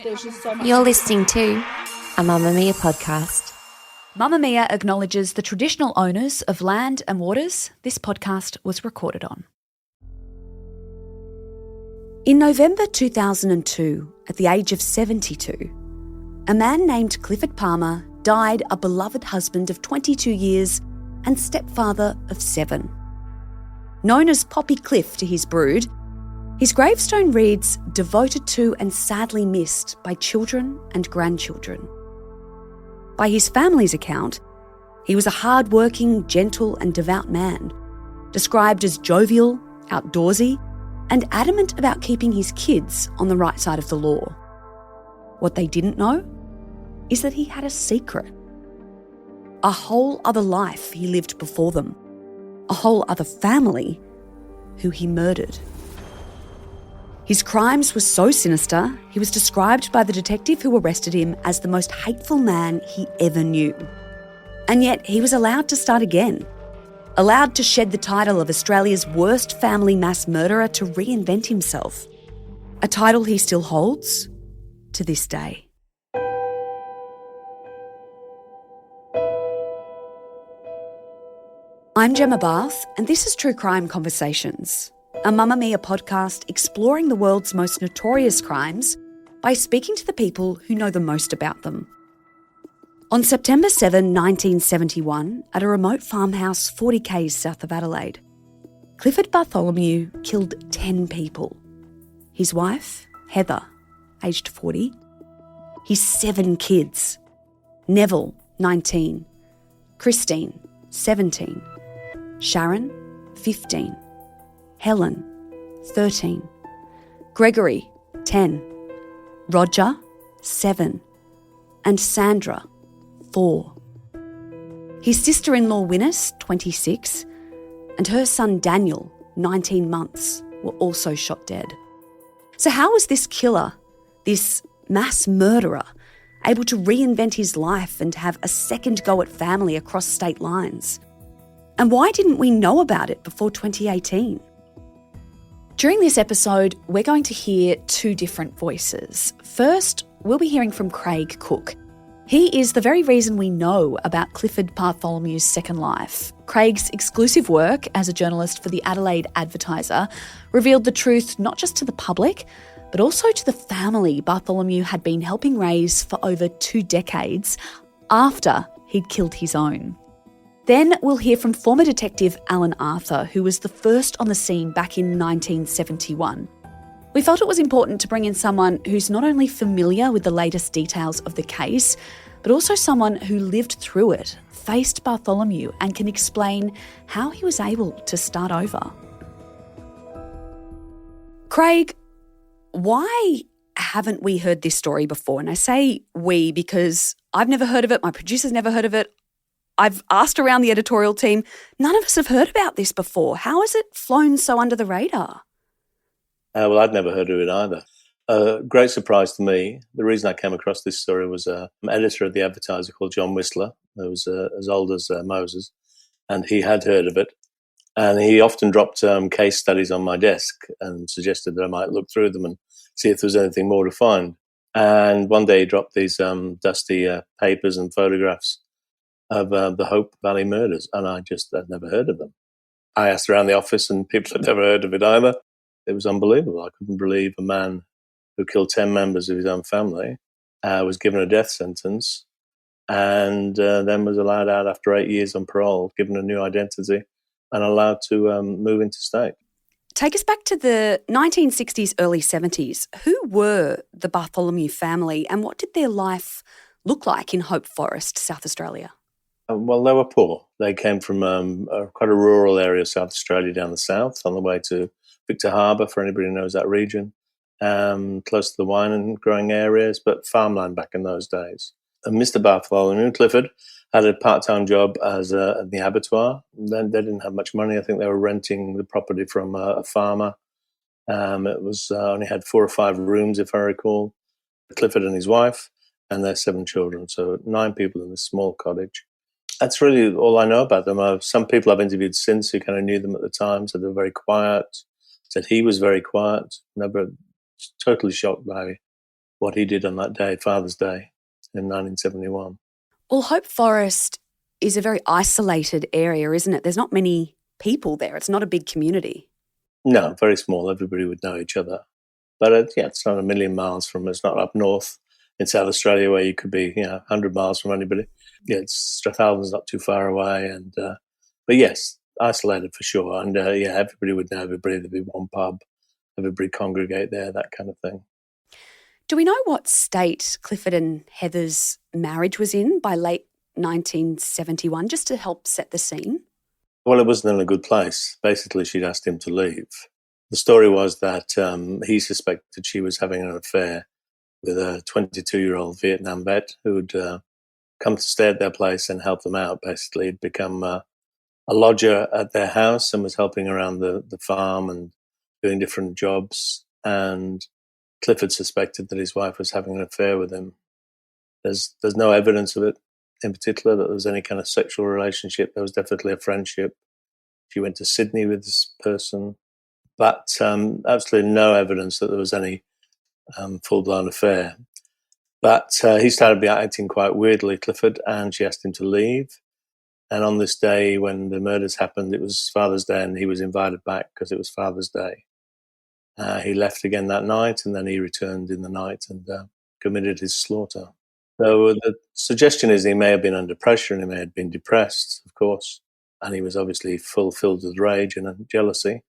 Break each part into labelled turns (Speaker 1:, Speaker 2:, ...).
Speaker 1: there's just so much.
Speaker 2: You're listening to a Mamma Mia podcast.
Speaker 3: Mamma Mia acknowledges the traditional owners of land and waters this podcast was recorded on. In November 2002, at the age of 72, a man named Clifford Palmer died a beloved husband of 22 years and stepfather of 7. Known as Poppy Cliff to his brood, his gravestone reads, "Devoted to and sadly missed by children and grandchildren." By his family's account, he was a hard-working, gentle and devout man, described as jovial, outdoorsy, and adamant about keeping his kids on the right side of the law. What they didn't know is that he had a secret. A whole other life he lived before them. A whole other family who he murdered. His crimes were so sinister, he was described by the detective who arrested him as the most hateful man he ever knew. And yet he was allowed to start again. Allowed to shed the title of Australia's worst family mass murderer to reinvent himself. A title he still holds to this day. I'm Gemma Barth, and this is True Crime Conversations, a Mamma Mia podcast exploring the world's most notorious crimes by speaking to the people who know the most about them. On September 7, 1971, at a remote farmhouse 40 k's south of Adelaide, Clifford Bartholomew killed 10 people. His wife, Heather, aged 40, his 7 kids, Neville, 19, Christine, 17, Sharon, 15, Helen, 13, Gregory, 10, Roger, 7, and Sandra, 4. His sister-in-law Winnis, 26, and her son Daniel, 19 months, were also shot dead. So how was this killer, this mass murderer, able to reinvent his life and have a second go at family across state lines? And why didn't we know about it before 2018? During this episode, we're going to hear 2 different voices. First, we'll be hearing from Craig Cook. He is the very reason we know about Clifford Bartholomew's second life. Craig's exclusive work as a journalist for the Adelaide Advertiser revealed the truth not just to the public, but also to the family Bartholomew had been helping raise for over 2 decades after he'd killed his own. Then we'll hear from former detective Alan Arthur, who was the first on the scene back in 1971. We felt it was important to bring in someone who's not only familiar with the latest details of the case, but also someone who lived through it, faced Bartholomew, and can explain how he was able to start over. Craig, why haven't we heard this story before? And I say we because I've never heard of it, my producer's never heard of it. I've asked around the editorial team, none of us have heard about this before. How has it flown so under the radar?
Speaker 4: Well, I'd never heard of it either. Great surprise to me. The reason I came across this story was an editor of the Advertiser called John Whistler, who was as old as Moses, and he had heard of it. And he often dropped case studies on my desk and suggested that I might look through them and see if there was anything more to find. And one day he dropped these dusty papers and photographs of the Hope Valley murders, and I'd never heard of them. I asked around the office and people had never heard of it either. It was unbelievable. I couldn't believe a man who killed 10 members of his own family was given a death sentence and then was allowed out after 8 years on parole, given a new identity and allowed to move interstate.
Speaker 3: Take us back to the 1960s, early 70s. Who were the Bartholomew family and what did their life look like in Hope Forest, South Australia?
Speaker 4: Well, they were poor. They came from quite a rural area of South Australia down the south on the way to Victor Harbour, for anybody who knows that region, close to the wine and growing areas, but farmland back in those days. And Mr. Bartholomew, Clifford, had a part-time job as at the abattoir. Then they didn't have much money. I think they were renting the property from a farmer. It was only had 4 or 5 rooms, if I recall. Clifford and his wife and their 7 children, so 9 people in this small cottage. That's really all I know about them. Some people I've interviewed since who kind of knew them at the time said they were very quiet, said he was very quiet, never totally shocked by what he did on that day, Father's Day, in 1971.
Speaker 3: Well, Hope Forest is a very isolated area, isn't it? There's not many people there. It's not a big community.
Speaker 4: No, very small. Everybody would know each other. But it's not a million miles from, it's not up north in South Australia where you could be, 100 miles from anybody. Yeah, Strathalden's not too far away. But yes, isolated for sure. And everybody would know everybody. There'd be one pub, everybody congregate there, that kind of thing.
Speaker 3: Do we know what state Clifford and Heather's marriage was in by late 1971, just to help set the scene?
Speaker 4: Well, it wasn't in a good place. Basically, she'd asked him to leave. The story was that he suspected she was having an affair with a 22-year-old Vietnam vet who'd come to stay at their place and help them out. Basically, he'd become a lodger at their house and was helping around the farm and doing different jobs. And Clifford suspected that his wife was having an affair with him. There's no evidence of it in particular, that there was any kind of sexual relationship. There was definitely a friendship. She went to Sydney with this person, but absolutely no evidence that there was any full-blown affair. But he started acting quite weirdly, Clifford, and she asked him to leave. And on this day when the murders happened, it was Father's Day, and he was invited back because it was Father's Day. He left again that night, and then he returned in the night and committed his slaughter. So the suggestion is he may have been under pressure and he may have been depressed, of course, and he was obviously filled with rage and jealousy,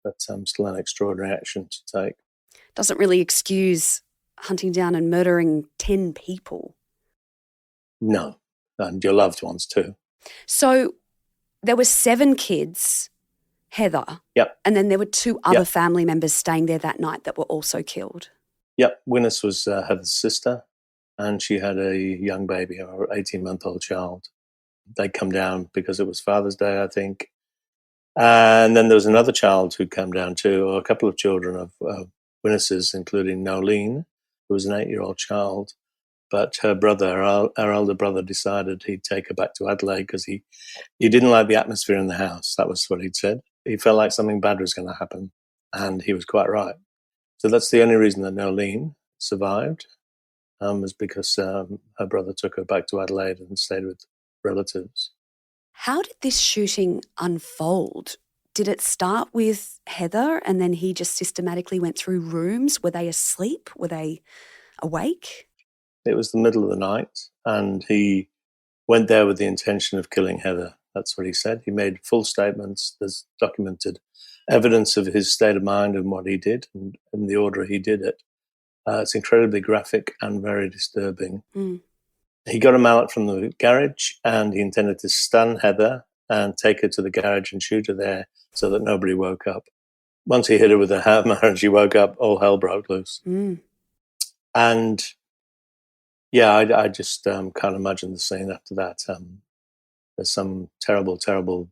Speaker 4: but still an extraordinary action to take.
Speaker 3: Doesn't really excuse hunting down and murdering 10 people.
Speaker 4: No, and your loved ones too.
Speaker 3: So there were 7 kids, Heather.
Speaker 4: Yep.
Speaker 3: And then there were 2 other family members staying there that night that were also killed.
Speaker 4: Yep. Winnis was Heather's sister, and she had a young baby, or 18-month-old child. They'd come down because it was Father's Day, I think. And then there was another child who'd come down too, or a couple of children of Winnis's, including Nolene, who was an 8-year-old child. But her brother, our elder brother, decided he'd take her back to Adelaide because he didn't like the atmosphere in the house. That was what he'd said. He felt like something bad was going to happen, and he was quite right. So that's the only reason that Nolene survived, was because her brother took her back to Adelaide and stayed with relatives.
Speaker 3: How did this shooting unfold? Did it start with Heather and then he just systematically went through rooms? Were they asleep? Were they awake?
Speaker 4: It was the middle of the night, and he went there with the intention of killing Heather. That's what he said. He made full statements. There's documented evidence of his state of mind and what he did and the order he did it. It's incredibly graphic and very disturbing.
Speaker 3: Mm.
Speaker 4: He got a mallet from the garage, and he intended to stun Heather and take her to the garage and shoot her there so that nobody woke up. Once he hit her with a hammer and she woke up, all hell broke loose.
Speaker 3: Mm.
Speaker 4: And yeah, I just can't imagine the scene after that. There's some terrible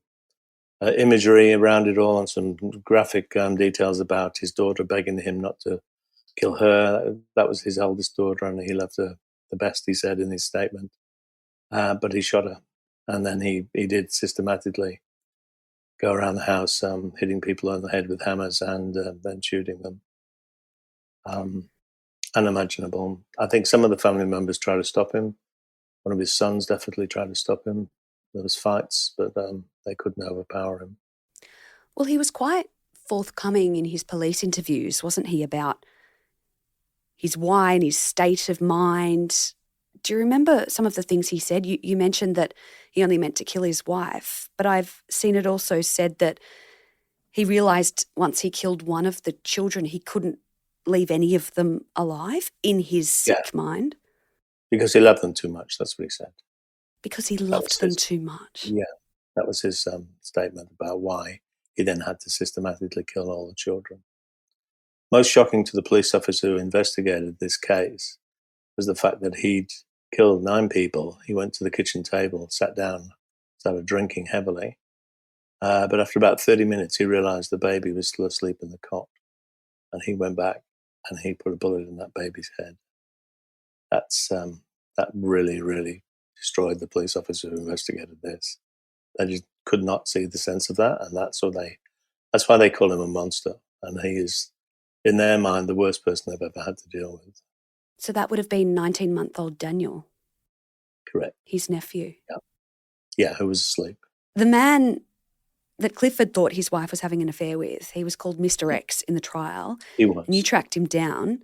Speaker 4: imagery around it all, and some graphic details about his daughter begging him not to kill her. That was his eldest daughter, and he loved her the best, he said in his statement. But he shot her, and then he did systematically go around the house hitting people on the head with hammers and then shooting them. Unimaginable. I think some of the family members tried to stop him. One of his sons definitely tried to stop him. There was fights, but they couldn't overpower him.
Speaker 3: Well, he was quite forthcoming in his police interviews, wasn't he, about his why and his state of mind. Do you remember some of the things he said? You mentioned that he only meant to kill his wife, but I've seen it also said that he realised once he killed one of the children, he couldn't leave any of them alive in his sick mind.
Speaker 4: Because he loved them too much, that's what he said.
Speaker 3: Because he loved them too much.
Speaker 4: Yeah, that was his statement about why he then had to systematically kill all the children. Most shocking to the police officer who investigated this case was the fact that he'd killed 9 people. He went to the kitchen table, sat down, started drinking heavily. But after about 30 minutes, he realised the baby was still asleep in the cot. And he went back and he put a bullet in that baby's head. That really, really destroyed the police officer who investigated this. They just could not see the sense of that, and that's why they call him a monster. And he is, in their mind, the worst person they've ever had to deal with.
Speaker 3: So that would have been 19-month-old Daniel,
Speaker 4: Correct.
Speaker 3: his nephew.
Speaker 4: Yeah, who was asleep.
Speaker 3: The man that Clifford thought his wife was having an affair with, he was called Mr. X in the trial.
Speaker 4: He was.
Speaker 3: And you tracked him down.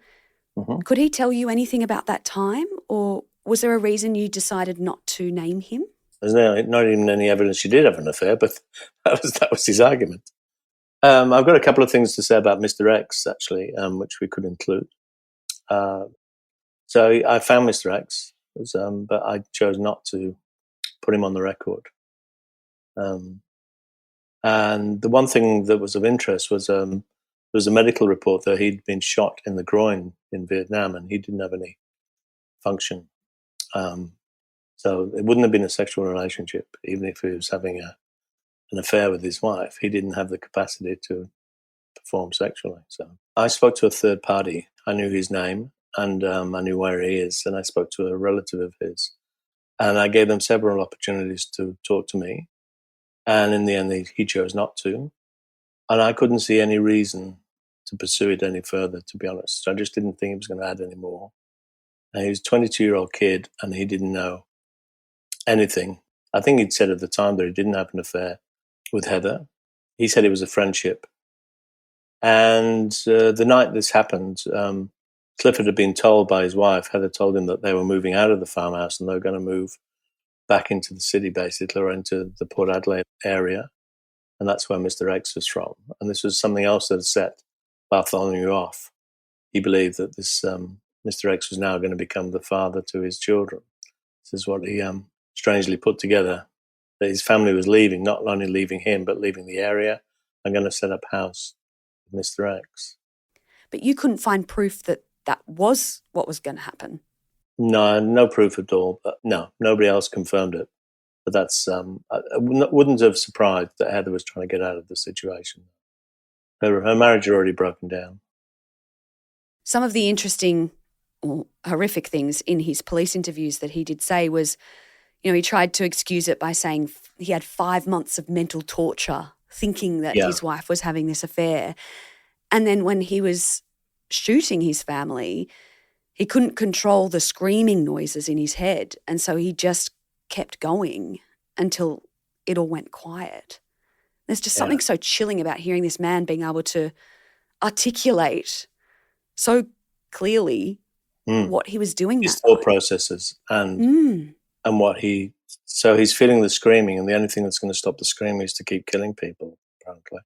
Speaker 4: Mm-hmm.
Speaker 3: Could he tell you anything about that time, or was there a reason you decided not to name him?
Speaker 4: There's not even any evidence she did have an affair, but that was his argument. I've got a couple of things to say about Mr. X, actually, which we could include. So I found Mr. X, but I chose not to put him on the record. And the one thing that was of interest was there was a medical report that he'd been shot in the groin in Vietnam, and he didn't have any function. So it wouldn't have been a sexual relationship, even if he was having an affair with his wife. He didn't have the capacity to perform sexually. So I spoke to a third party. I knew his name, and I knew where he is, and I spoke to a relative of his. And I gave them several opportunities to talk to me. And in the end, he chose not to. And I couldn't see any reason to pursue it any further, to be honest. I just didn't think he was going to add any more. And he was a 22-year-old kid, and he didn't know anything. I think he'd said at the time that he didn't have an affair with Heather. He said it was a friendship. And the night this happened, Clifford had been told by his wife, Heather told him that they were moving out of the farmhouse and they were going to move back into the city, basically, or into the Port Adelaide area. And that's where Mr. X was from. And this was something else that had set Bartholomew off. He believed that this Mr. X was now going to become the father to his children. This is what he strangely put together, that his family was leaving, not only leaving him, but leaving the area and going to set up house with Mr. X.
Speaker 3: But you couldn't find proof that that was what was going to happen?
Speaker 4: No proof at all. But no, nobody else confirmed it. But that's I wouldn't have surprised that Heather was trying to get out of the situation. Her marriage had already broken down.
Speaker 3: Some of the interesting or horrific things in his police interviews that he did say was, he tried to excuse it by saying he had 5 months of mental torture thinking that his wife was having this affair. And then when he was shooting his family, he couldn't control the screaming noises in his head. And so he just kept going until it all went quiet. There's just something so chilling about hearing this man being able to articulate so clearly what he was doing.
Speaker 4: His thought processes and what so he's feeling the screaming, and the only thing that's going to stop the screaming is to keep killing people, apparently.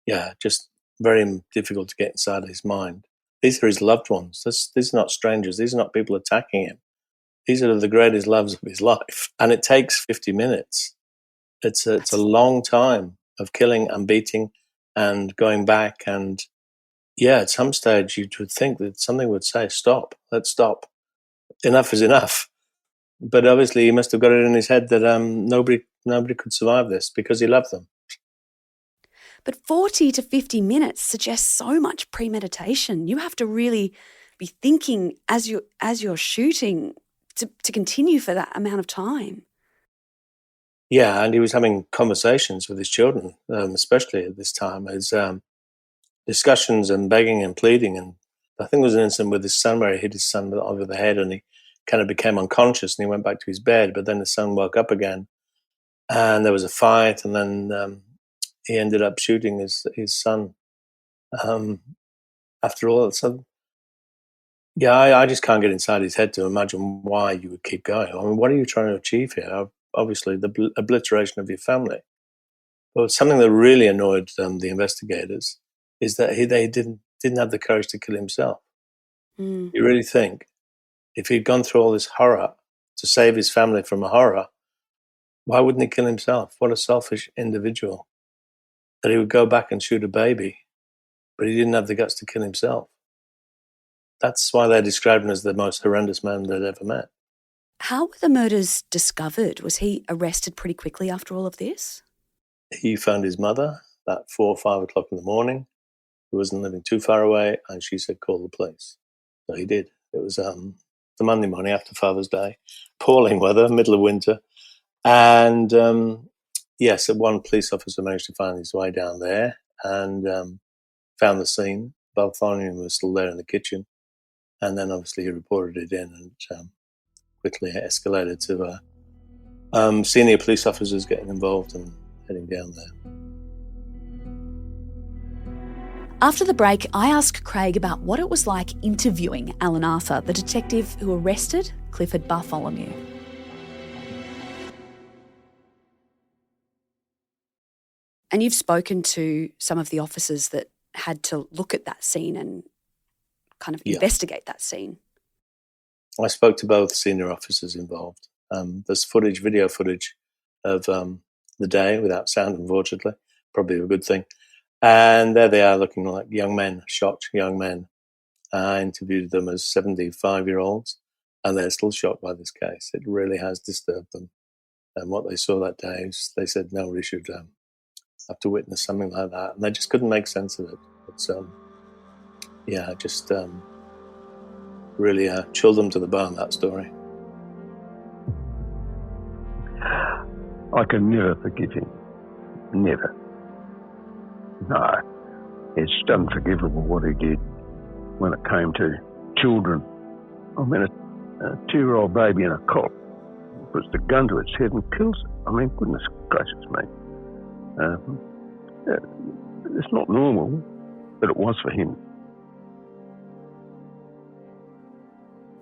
Speaker 4: Yeah, just very difficult to get inside his mind. These are his loved ones. These are not strangers. These are not people attacking him. These are the greatest loves of his life. And it takes 50 minutes. It's a long time of killing and beating and going back. And at some stage you would think that something would say, stop, let's stop. Enough is enough. But obviously he must have got it in his head that nobody could survive this because he loved them.
Speaker 3: But 40 to 50 minutes suggests so much premeditation. You have to really be thinking as you're shooting to continue for that amount of time.
Speaker 4: Yeah, and he was having conversations with his children, especially at this time, as discussions and begging and pleading. And I think there was an incident with his son where he hit his son over the head and he kind of became unconscious and he went back to his bed, but then the son woke up again and there was a fight, and then he ended up shooting his son. After all, so I just can't get inside his head to imagine why you would keep going. I mean, what are you trying to achieve here? Obviously, the obliteration of your family. But something that really annoyed the investigators is that they didn't have the courage to kill himself. You really think if he'd gone through all this horror to save his family from a horror, why wouldn't he kill himself? What a selfish individual. That he would go back and shoot a baby, but he didn't have the guts to kill himself. That's why they described him as the most horrendous man they'd ever met.
Speaker 3: How were the murders discovered? Was he arrested pretty quickly after all of this?
Speaker 4: He found his mother about 4 or 5 o'clock in the morning. He wasn't living too far away, and she said, call the police. So he did. It was the Monday morning after Father's Day, appalling weather, middle of winter. And yes, one police officer managed to find his way down there and found the scene. Bartholomew was still there in the kitchen. And then obviously he reported it in, and quickly escalated to senior police officers getting involved and heading down there.
Speaker 3: After the break, I asked Craig about what it was like interviewing Alan Arthur, the detective who arrested Clifford Bartholomew. And you've spoken to some of the officers that had to look at that scene and kind of investigate that scene.
Speaker 4: I spoke to both senior officers involved. There's video footage of the day without sound, unfortunately, probably a good thing. And there they are looking like young men, shocked young men. I interviewed them as 75-year-olds, and they're still shocked by this case. It really has disturbed them. And what they saw that day, they said nobody should have to witness something like that. And they just couldn't make sense of it. It's, just really chilled them to the bone, that story.
Speaker 1: I can never forgive him. Never. No. It's unforgivable what he did when it came to children. I mean, a 2-year-old baby in a cot puts the gun to its head and kills it. I mean, goodness gracious me. It's not normal, but it was for him.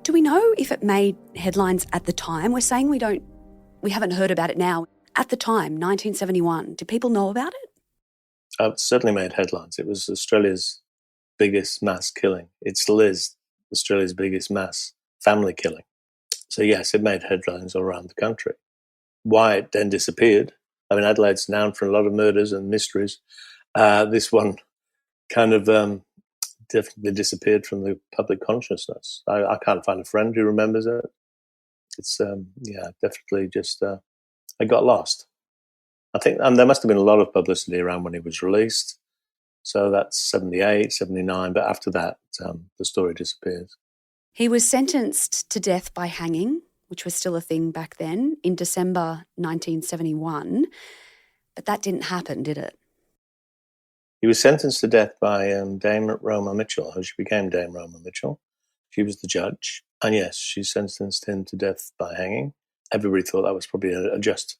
Speaker 3: Do we know if it made headlines at the time? We're saying we haven't heard about it now. At the time, 1971, did people know about it?
Speaker 4: It certainly made headlines. It was Australia's biggest mass killing. It still is Australia's biggest mass family killing. So yes, it made headlines all around the country. Why it then disappeared? I mean, Adelaide's known for a lot of murders and mysteries. This one kind of definitely disappeared from the public consciousness. I can't find a friend who remembers it. It's definitely just it got lost. I think there must have been a lot of publicity around when he was released. So that's 78, 79. But after that, the story disappears.
Speaker 3: He was sentenced to death by hanging, which was still a thing back then, in December 1971. But that didn't happen, did it?
Speaker 4: He was sentenced to death by Dame Roma Mitchell, who she became Dame Roma Mitchell. She was the judge. And yes, she sentenced him to death by hanging. Everybody thought that was probably a just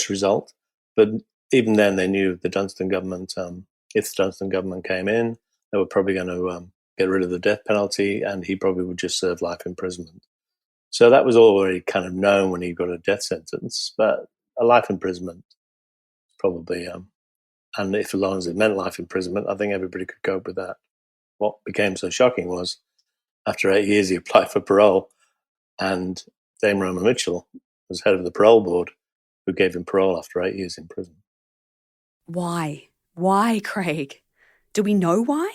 Speaker 4: result. But even then, they knew the Dunstan government, if the Dunstan government came in, they were probably going to get rid of the death penalty, and he probably would just serve life imprisonment. So that was already kind of known when he got a death sentence. But a life imprisonment, probably, and if as long as it meant life imprisonment, I think everybody could cope with that. What became so shocking was, after 8 years, he applied for parole, and Dame Roma Mitchell was head of the parole board, who gave him parole after 8 years in prison.
Speaker 3: Why? Why, Craig? Do we know why?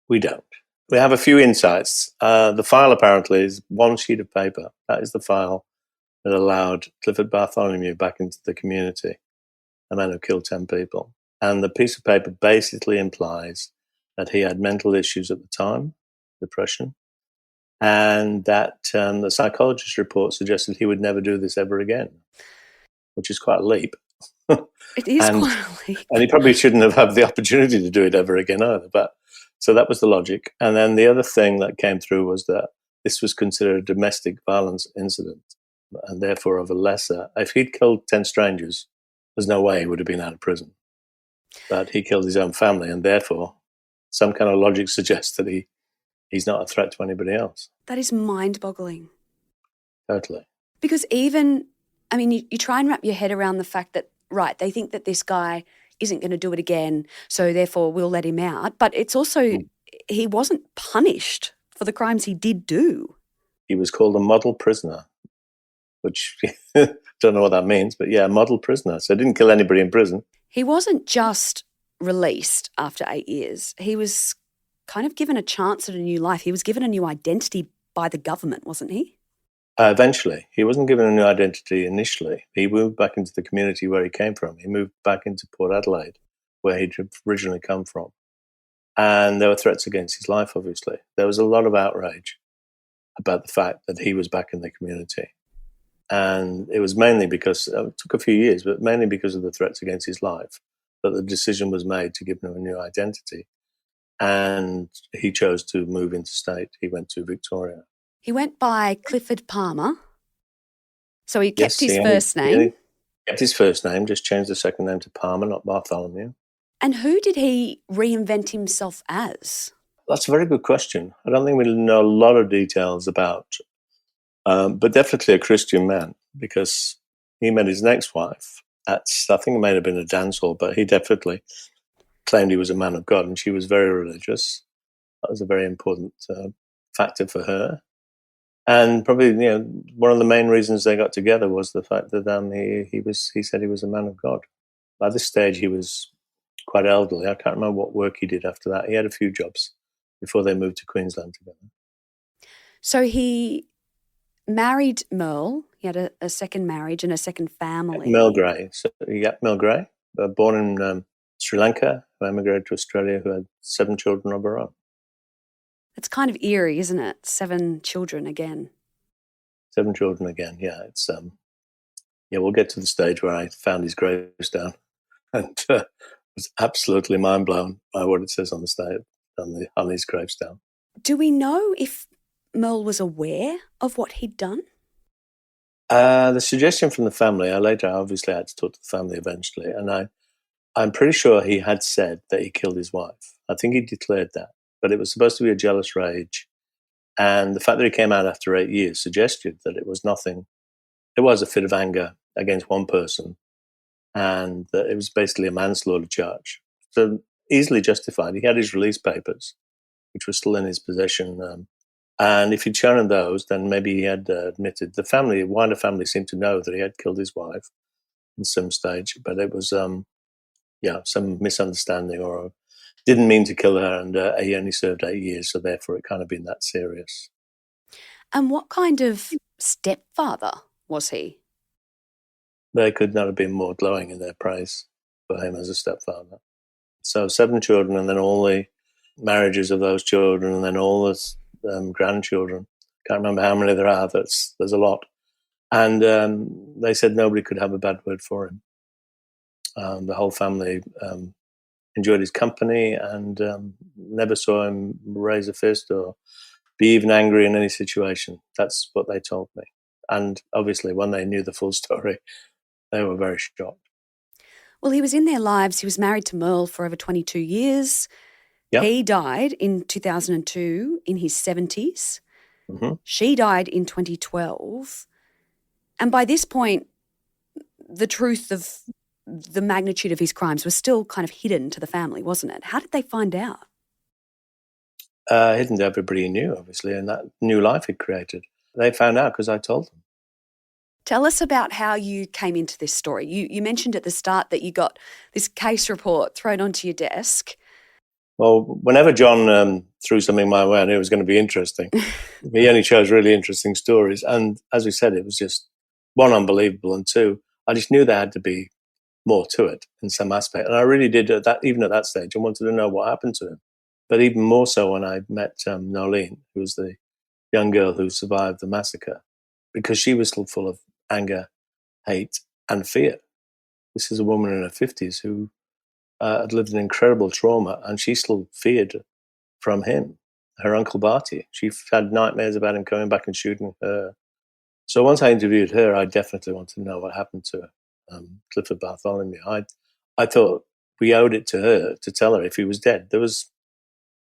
Speaker 4: We don't. We have a few insights. The file apparently is one sheet of paper. That is the file that allowed Clifford Bartholomew back into the community, a man who killed 10 people. And the piece of paper basically implies that he had mental issues at the time, depression, and that the psychologist's report suggested he would never do this ever again, which is quite a leap.
Speaker 3: It is quite a leap.
Speaker 4: And he probably shouldn't have had the opportunity to do it ever again either. But so that was the logic. And then the other thing that came through was that this was considered a domestic violence incident, and therefore of a lesser. If he'd killed 10 strangers, there's no way he would have been out of prison. But he killed his own family, and therefore some kind of logic suggests that he's not a threat to anybody else.
Speaker 3: That is mind-boggling.
Speaker 4: Totally.
Speaker 3: Because even, I mean, you try and wrap your head around the fact that, right, they think that this guy isn't going to do it again, so therefore we'll let him out. But it's also, he wasn't punished for the crimes he did do.
Speaker 4: He was called a model prisoner, which don't know what that means, but yeah, model prisoner. So he didn't kill anybody in prison.
Speaker 3: He wasn't just released after 8 years. He was kind of given a chance at a new life. He was given a new identity by the government, wasn't he?
Speaker 4: Eventually. He wasn't given a new identity initially. He moved back into the community where he came from. He moved back into Port Adelaide, where he'd originally come from. And there were threats against his life, obviously. There was a lot of outrage about the fact that he was back in the community. And it was mainly because, it took a few years, but mainly because of the threats against his life, that the decision was made to give him a new identity. and he chose to move interstate. He went to Victoria.
Speaker 3: He went by Clifford Palmer. So he kept his
Speaker 4: He
Speaker 3: first name.
Speaker 4: Kept his first name, just changed the second name to Palmer, not Bartholomew.
Speaker 3: And who did he reinvent himself as?
Speaker 4: That's a very good question. I don't think we know a lot of details about, but definitely a Christian man, because he met his next wife at, I think it may have been a dance hall, but he definitely claimed he was a man of God, and she was very religious. That was a very important factor for her. And probably, one of the main reasons they got together was the fact that he said he was a man of God. By this stage, he was quite elderly. I can't remember what work he did after that. He had a few jobs before they moved to Queensland together.
Speaker 3: So he married Merle. He had a second marriage and a second family.
Speaker 4: Merle Gray. Merle Gray, born in Sri Lanka, who emigrated to Australia, who had 7 children of her own.
Speaker 3: It's kind of eerie, isn't it? 7 children again.
Speaker 4: 7 children again, yeah. It's we'll get to the stage where I found his gravestone and was absolutely mind blown by what it says on the stage, on his gravestone.
Speaker 3: Do we know if Merle was aware of what he'd done?
Speaker 4: The suggestion from the family, I obviously had to talk to the family eventually, and I'm pretty sure he had said that he killed his wife. I think he declared that, but it was supposed to be a jealous rage. And the fact that he came out after 8 years suggested that it was nothing. It was a fit of anger against one person, and that it was basically a manslaughter charge. So easily justified. He had his release papers, which were still in his possession. And if he'd shown him those, then maybe he had admitted. The wider family seemed to know that he had killed his wife at some stage, but it was, some misunderstanding, or didn't mean to kill her, and he only served 8 years, so therefore it can't have been that serious.
Speaker 3: And what kind of stepfather was he?
Speaker 4: They could not have been more glowing in their praise for him as a stepfather. So 7 children, and then all the marriages of those children, and then all the grandchildren. Can't remember how many there are. There's a lot. And they said nobody could have a bad word for him. The whole family enjoyed his company and never saw him raise a fist or be even angry in any situation. That's what they told me. And obviously, when they knew the full story, they were very shocked.
Speaker 3: Well, he was in their lives. He was married to Merle for over 22 years. Yep. He died in 2002 in his 70s.
Speaker 4: Mm-hmm.
Speaker 3: She died in 2012. And by this point, the truth of the magnitude of his crimes was still kind of hidden to the family, wasn't it? How did they find out?
Speaker 4: Hidden to everybody knew, obviously, and that new life he'd created. They found out because I told them.
Speaker 3: Tell us about how you came into this story. You mentioned at the start that you got this case report thrown onto your desk.
Speaker 4: Well, whenever John threw something my way, I knew it was going to be interesting. He only chose really interesting stories. And as we said, it was just, 1, unbelievable, and 2, I just knew there had to be more to it in some aspect. And I really did, even at that stage, I wanted to know what happened to him. But even more so when I met Nolene, who was the young girl who survived the massacre, because she was still full of anger, hate, and fear. This is a woman in her 50s who had lived an incredible trauma, and she still feared from him, her Uncle Barty. She had nightmares about him coming back and shooting her. So once I interviewed her, I definitely wanted to know what happened to Clifford Bartholomew. I thought we owed it to her to tell her if he was dead. There was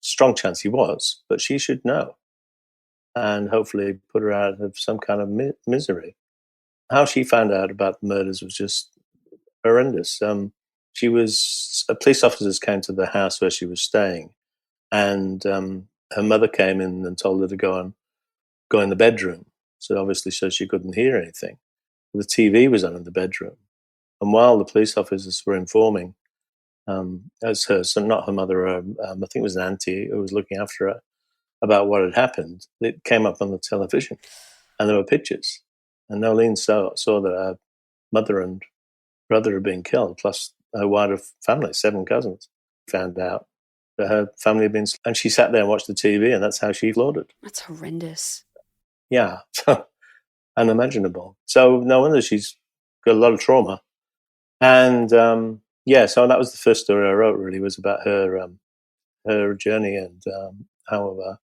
Speaker 4: a strong chance he was, but she should know, and hopefully put her out of some kind of misery. How she found out about the murders was just horrendous. Police officers came to the house where she was staying, and her mother came in and told her to go in the bedroom. So obviously, so she couldn't hear anything. The TV was on in the bedroom, and while the police officers were informing, as her son, not her mother, I think it was an auntie who was looking after her, about what had happened, it came up on the television, and there were pictures. And Nolene saw that her mother and brother had been killed, plus her wider family, 7 cousins. Found out that her family had been, and she sat there and watched the TV, and that's how she slaughtered.
Speaker 3: That's horrendous.
Speaker 4: Yeah, unimaginable. So no wonder she's got a lot of trauma. And so that was the first story I wrote. Really, was about her her journey and how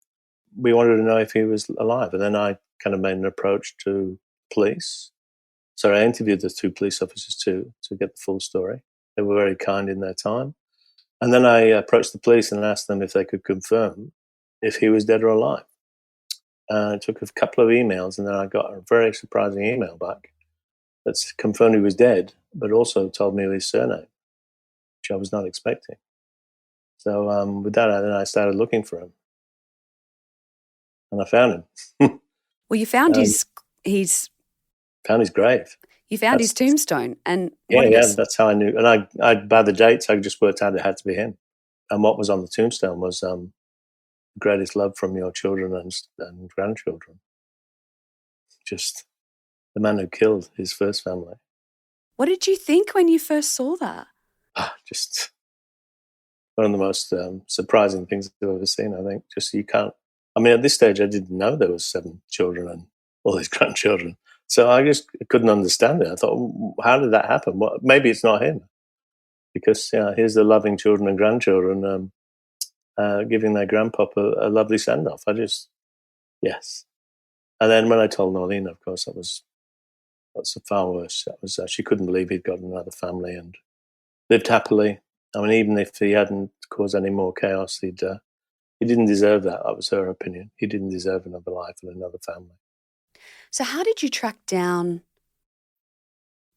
Speaker 4: we wanted to know if he was alive. And then I kind of made an approach to police. So I interviewed the 2 police officers too to get the full story. They were very kind in their time. And then I approached the police and asked them if they could confirm if he was dead or alive. It took a couple of emails, and then I got a very surprising email back that confirmed he was dead, but also told me his surname, which I was not expecting. So with that, then I started looking for him, and I found him.
Speaker 3: Well, you found
Speaker 4: Um,
Speaker 3: his
Speaker 4: Found his grave.
Speaker 3: you found his
Speaker 4: That's
Speaker 3: tombstone, and
Speaker 4: that's how I knew. And I by the dates, I just worked out it had to be him. And what was on the tombstone was greatest love from your children and grandchildren. Just the man who killed his first family.
Speaker 3: What did you think when you first saw that?
Speaker 4: Just one of the most surprising things I've ever seen, I think. Just you can't... I mean, at this stage, I didn't know there was 7 children and all these grandchildren. So I just couldn't understand it. I thought, how did that happen? Well, maybe it's not him. Because here's the loving children and grandchildren giving their grandpapa a lovely send-off. Yes. And then when I told Norleen, of course, that's far worse. That was she couldn't believe he'd got another family and lived happily. I mean, even if he hadn't caused any more chaos, he didn't deserve that. That was her opinion. He didn't deserve another life and another family.
Speaker 3: So how did you track down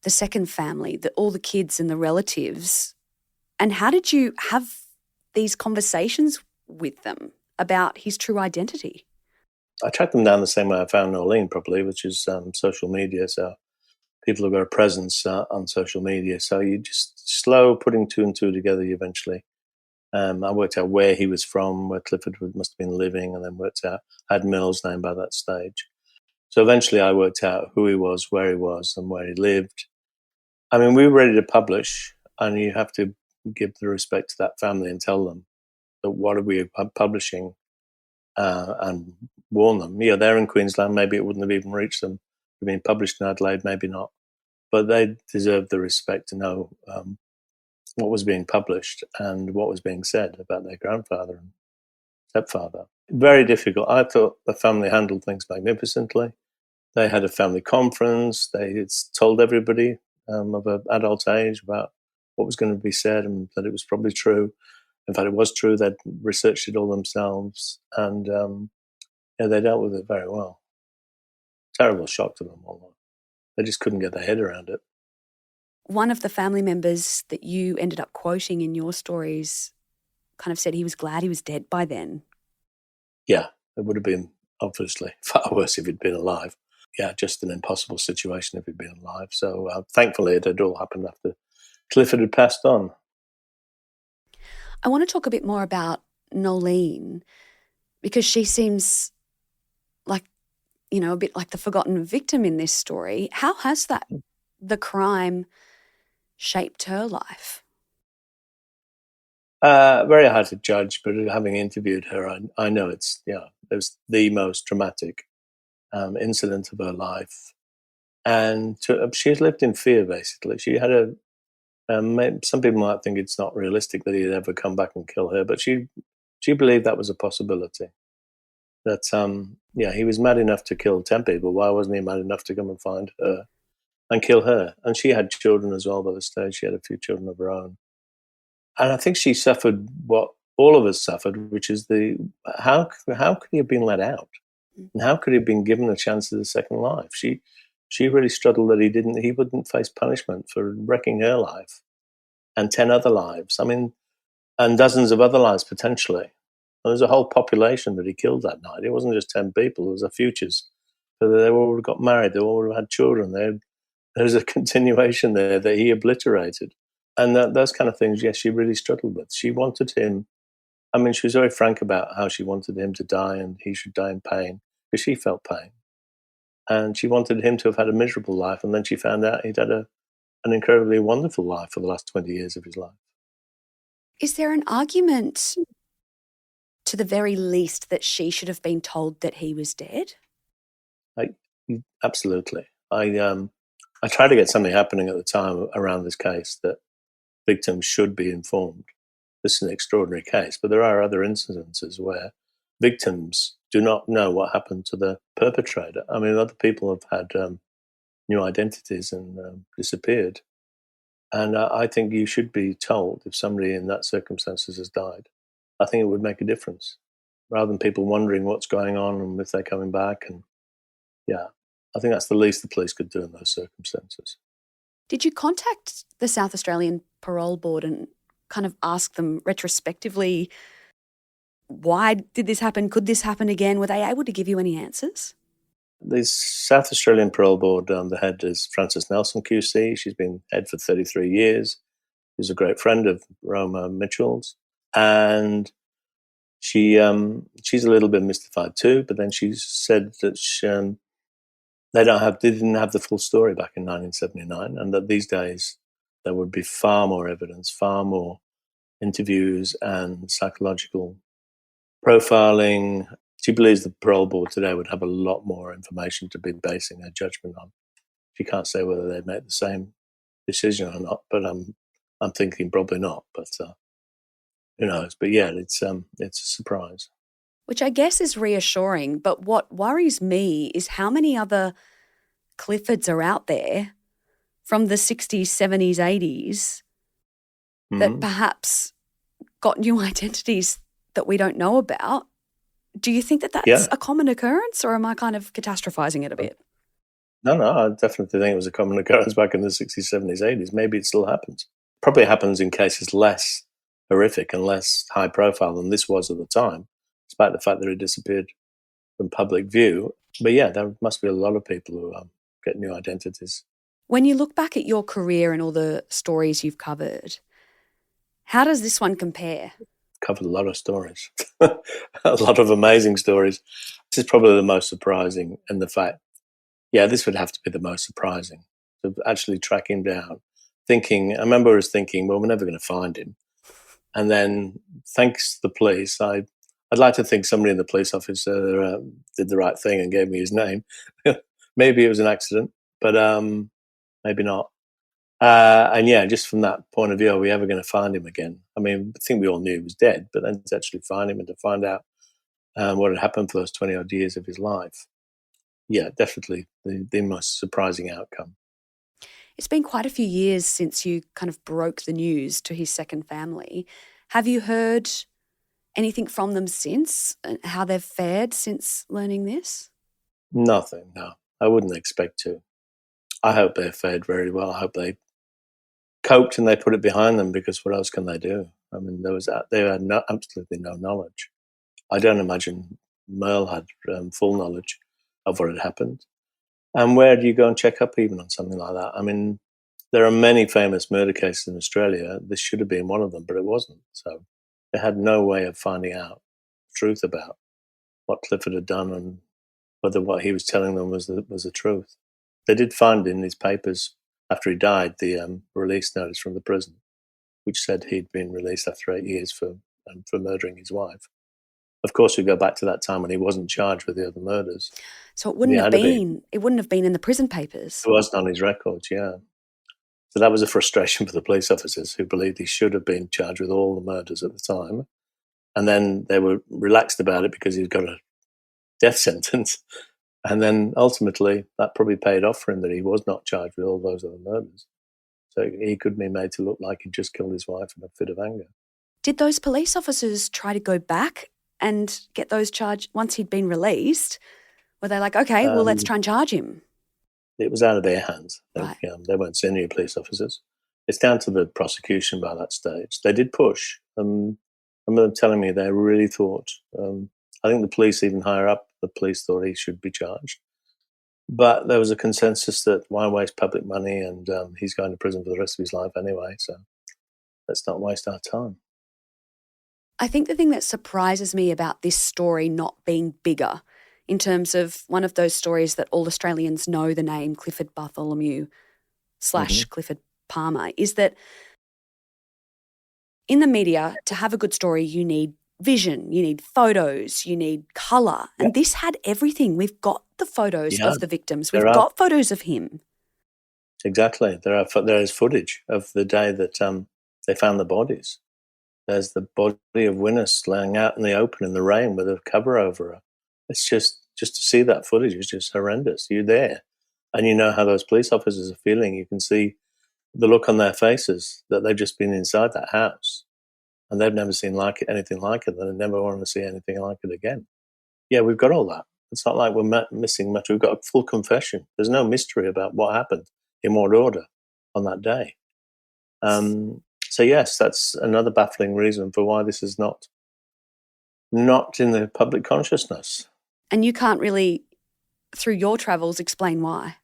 Speaker 3: the second family, all the kids and the relatives, and how did you have these conversations with them about his true identity?
Speaker 4: I tracked them down the same way I found Norleen, probably, which is social media. So people have got a presence on social media. So you just slow putting 2 and 2 together eventually. I worked out where he was from, where Clifford must have been living, and then worked out, I had Mill's name by that stage. So eventually I worked out who he was, where he was, and where he lived. I mean, we were ready to publish, and you have to give the respect to that family and tell them that what are we publishing and warn them. Yeah, they're in Queensland. Maybe it wouldn't have even reached them. It'd been published in Adelaide, maybe not. But they deserve the respect to know what was being published and what was being said about their grandfather and stepfather. Very difficult. I thought the family handled things magnificently. They had a family conference. They told everybody of an adult age about what was going to be said and that it was probably true. In fact, it was true. They'd researched it all themselves, and they dealt with it very well. Terrible shock to them all. They just couldn't get their head around it.
Speaker 3: One of the family members that you ended up quoting in your stories kind of said he was glad he was dead by then.
Speaker 4: Yeah, it would have been obviously far worse if he'd been alive. Yeah, just an impossible situation if he'd been alive. So thankfully it had all happened after Clifford had passed on.
Speaker 3: I want to talk a bit more about Nolene, because she seems like, a bit like the forgotten victim in this story. How has the crime shaped her life?
Speaker 4: Very hard to judge, but having interviewed her, I know it was the most traumatic incident of her life. And she's lived in fear, basically. She had some people might think it's not realistic that he'd ever come back and kill her, but she believed that was a possibility. That he was mad enough to kill 10 people. Why wasn't he mad enough to come and find her and kill her? And she had children as well by the stage. She had a few children of her own. And I think she suffered what all of us suffered, which is how could he have been let out? And how could he have been given a chance at a second life? She really struggled that he wouldn't face punishment for wrecking her life and 10 other lives. I mean, and dozens of other lives potentially. And there's a whole population that he killed that night. It wasn't just 10 people, it was a futures. So they all got married, they all had children. There's a continuation there that he obliterated. And those kind of things, yes, she really struggled with. She wanted him, I mean, she was very frank about how she wanted him to die and he should die in pain, because she felt pain. And she wanted him to have had a miserable life, and then she found out he'd had an incredibly wonderful life for the last 20 years of his life.
Speaker 3: Is there an argument, to the very least, that she should have been told that he was dead?
Speaker 4: Absolutely. I tried to get something happening at the time around this case that victims should be informed. this is an extraordinary case, but there are other incidences where victims do not know what happened to the perpetrator. I mean, other people have had new identities and disappeared. And I think you should be told if somebody in that circumstances has died. I think it would make a difference rather than people wondering what's going on and if they're coming back. And yeah, I think that's the least the police could do in those circumstances.
Speaker 3: Did you contact the South Australian Parole Board and kind of ask them retrospectively, why did this happen? Could this happen again? Were they able to give you any answers?
Speaker 4: The South Australian Parole Board, the head is Frances Nelson QC. She's been head for 33 years. She's a great friend of Roma Mitchell's. And she's a little bit mystified too, but then she said that they didn't have the full story back in 1979, and that these days there would be far more evidence, far more interviews and psychological profiling. She believes the parole board today would have a lot more information to be basing her judgment on. She can't say whether they'd make the same decision or not, but I'm thinking probably not. But who knows? But yeah, it's a surprise.
Speaker 3: Which I guess is reassuring, but what worries me is how many other Cliffords are out there from the 60s, 70s, 80s that perhaps got new identities that we don't know about. Do you think that that's a common occurrence, or am I kind of catastrophizing it a bit?
Speaker 4: No, I definitely think it was a common occurrence back in the 60s, 70s, 80s. Maybe it still happens. Probably happens in cases less horrific and less high profile than this was at the time, despite the fact that it disappeared from public view. But yeah, there must be a lot of people who get new identities.
Speaker 3: When you look back at your career and all the stories you've covered, how does this one compare?
Speaker 4: Covered a lot of stories, a lot of amazing stories. This is probably the most surprising, and the fact, this would have to be the most surprising, to actually track him down. I remember I was thinking, well, we're never going to find him. And then, thanks to the police, I'd like to think somebody in the police office did the right thing and gave me his name. Maybe it was an accident, but maybe not. And just from that point of view, are we ever going to find him again? I mean, I think we all knew he was dead, but then to actually find him and to find out what had happened for those 20-odd years of his life, definitely the most surprising outcome.
Speaker 3: It's been quite a few years since you kind of broke the news to his second family. Have you heard anything from them since, and how they've fared since learning this?
Speaker 4: Nothing, no. I wouldn't expect to. I hope they've fared very well. I hope they coped and they put it behind them, because what else can they do? I mean, they had absolutely no knowledge. I don't imagine Merle had full knowledge of what had happened. And where do you go and check up even on something like that? I mean, there are many famous murder cases in Australia. This should have been one of them, but it wasn't. So they had no way of finding out the truth about what Clifford had done and whether what he was telling them was the truth. They did find in his papers after he died the release notice from the prison, which said he'd been released after 8 years for murdering his wife. Of course, we go back to that time when he wasn't charged with the other murders.
Speaker 3: So it wouldn't have been in the prison papers.
Speaker 4: It wasn't on his records, yeah. So that was a frustration for the police officers, who believed he should have been charged with all the murders at the time. And then they were relaxed about it because he'd got a death sentence. And then ultimately that probably paid off for him, that he was not charged with all those other murders. So he could be made to look like he'd just killed his wife in a fit of anger.
Speaker 3: Did those police officers try to go back and get those charged once he'd been released? Were they like, okay, well, let's try and charge him?
Speaker 4: It was out of their hands.
Speaker 3: Right.
Speaker 4: They weren't senior police officers. It's down to the prosecution by that stage. They did push. I remember them telling me they really thought, I think the police, even higher up, the police thought he should be charged. But there was a consensus that why waste public money, and he's going to prison for the rest of his life anyway, so let's not waste our time.
Speaker 3: I think the thing that surprises me about this story not being bigger, in terms of one of those stories that all Australians know the name Clifford Bartholomew / Clifford Palmer, is that in the media, to have a good story, you need vision, you need photos, you need colour. And this had everything. We've got the photos of the victims. We've got photos of him.
Speaker 4: Exactly. There is footage of the day that they found the bodies. There's the body of Winnis laying out in the open in the rain with a cover over her. It's just to see that footage is just horrendous. You're there, and you know how those police officers are feeling. You can see the look on their faces that they've just been inside that house, and they've never seen anything like it, and they never want to see anything like it again. Yeah, we've got all that. It's not like we're missing much. We've got a full confession. There's no mystery about what happened in what order on that day. So yes, that's another baffling reason for why this is not in the public consciousness.
Speaker 3: And you can't really, through your travels, explain why?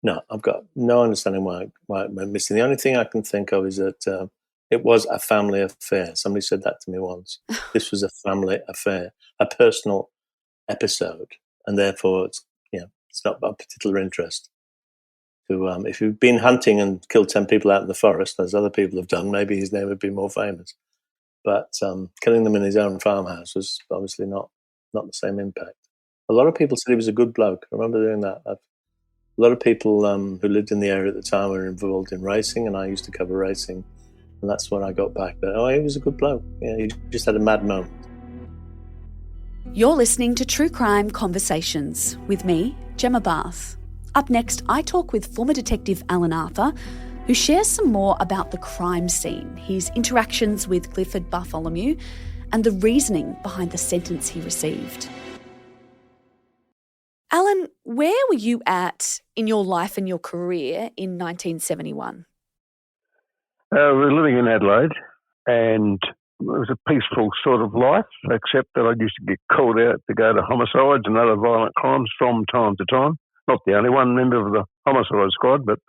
Speaker 4: No, I've got no understanding why we're missing. The only thing I can think of is that it was a family affair. Somebody said that to me once. This was a family affair, a personal episode, and therefore it's not of particular interest. If you've been hunting and killed 10 people out in the forest, as other people have done, maybe his name would be more famous. But killing them in his own farmhouse was obviously not the same impact. A lot of people said he was a good bloke. I remember doing that. A lot of people who lived in the area at the time were involved in racing, and I used to cover racing. And that's when I got back there. Oh, he was a good bloke. Yeah, he just had a mad moment.
Speaker 3: You're listening to True Crime Conversations with me, Gemma Barth. Up next, I talk with former detective Alan Arthur, who shares some more about the crime scene, his interactions with Clifford Bartholomew, and the reasoning behind the sentence he received. Alan, where were you at in your life and your career in 1971?
Speaker 1: We were living in Adelaide, and it was a peaceful sort of life, except that I used to get called out to go to homicides and other violent crimes from time to time. Not the only one member of the homicide squad, but